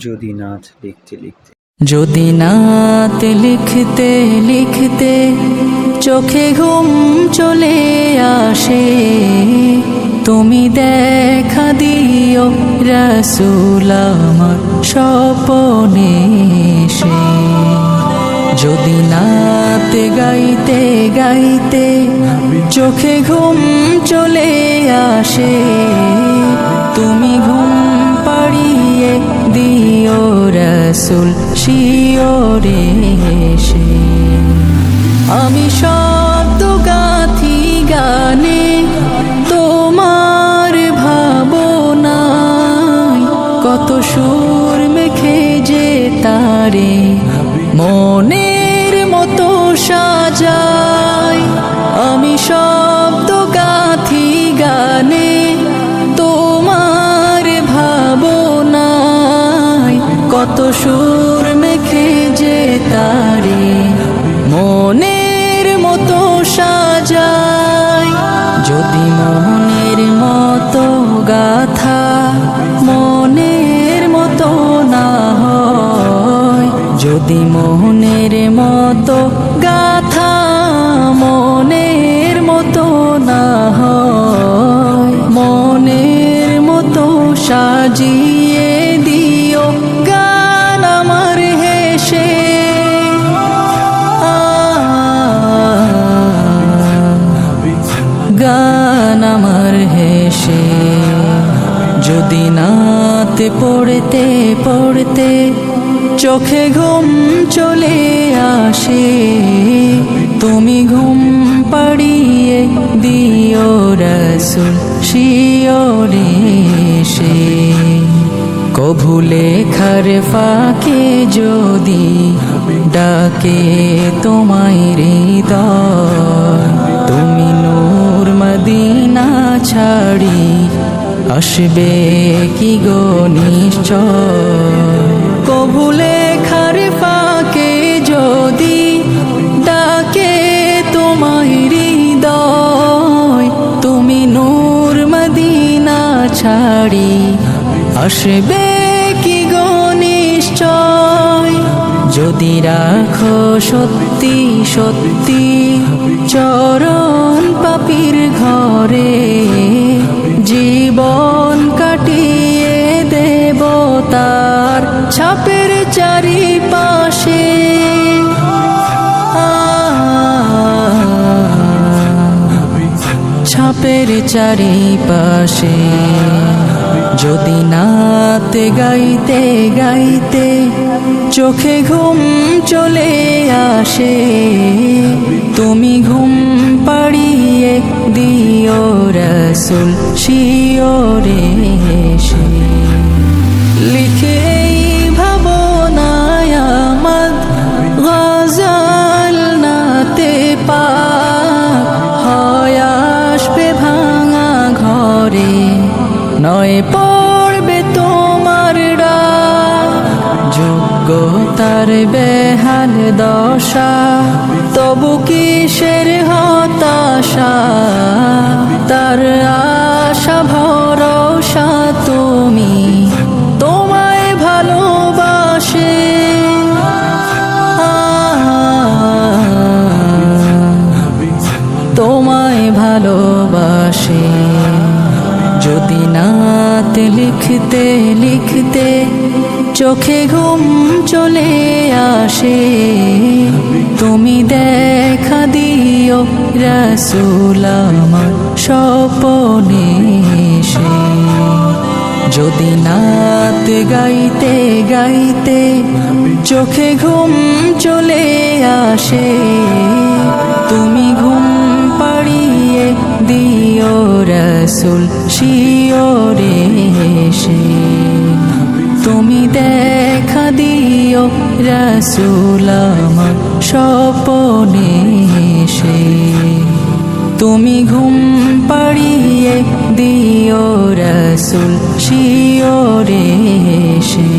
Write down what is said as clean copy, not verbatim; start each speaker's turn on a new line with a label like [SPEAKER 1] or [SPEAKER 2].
[SPEAKER 1] যদি নাথ লিখতে লিখতে
[SPEAKER 2] যদি নাত লিখতে লিখতে চোখে ঘুম চলে আসে, তুমি দেখা দিও রাসূল আমার স্বপনে এসে। যদি নাত গাইতে গাইতে চোখে ঘুম চলে আসে, তুমি ঘুম পাড়িয়ে দিও রাসূল শিওরে এসে। আমি শব্দ গাথি গানে তোমার ভাবনায়, কত সুর মেখে যে তারে মনের মতো সাজাই। আমি শব্দ গাথি গানে তোমার ভাবনায়, কত সুর মেখে যে তারে মনের মতো সাজাই। যদি মনের মতো গাথা মনের মতো না হয়, যদি মনের মতো গাথা মনের মতো না হয়, মনের মতো সাজিয়ে দিও গান আমার হেসে। গান আমার হেসে। যদি নাত পড়তে পড়তে চোখে ঘুম চলে আসে, তুমি ঘুম পাড়িয়ে দিও রাসূল শিওরে এসে। কভু লেখার ফাঁকে যদি ডাকে তোমায় হৃদয়, তুমি নূর মদিনা ছাড়ি আসবে কি গো নিশ্চয়। কভু লেখার ফাঁকে যদি ডাকে তোমায় হৃদয়, তুমি নূর মদিনা ছাড়ি আসবে কি গো নিশ্চয়। যদি রাখো সত্যি সত্যি চরণ পাপীর ঘরে, জীবন কাটিয়ে দেব তার ছাপের চারিপাশে। ছাপের চারিপাশে। যদি নাত গাইতে গাইতে চোখে ঘুম চলে আসে, তুমি ঘুম পাড়িয়ে দিও রাসূল শিওরে এসে। লিখে ভাবনায় আমার গজল নাতে পাক হয় আসবে ভাঙা ঘরে, নয় পড়বে তোমার ডাক। যোগ্যতার বেহাল দশা তবু কিসের হতাশা, তার আশা ভরসা তুমি তোমায় ভালোবাসে। তোমায় ভালোবাসে। যদি নাত লিখতে লিখতে চোখে ঘুম চলে আসে, তুমি দেখা দিও রাসূল আমার স্বপনে এসে। যদি নাত গাইতে গাইতে চোখে ঘুম চলে আসে, তুমি ঘুম পাড়িয়ে দিও রাসূল শিওরে এসে। তুমি দেখা দিও রাসূল আমার স্বপনে এসে। তুমি ঘুম পাড়িয়ে দিও রাসূল শিওরে এসে।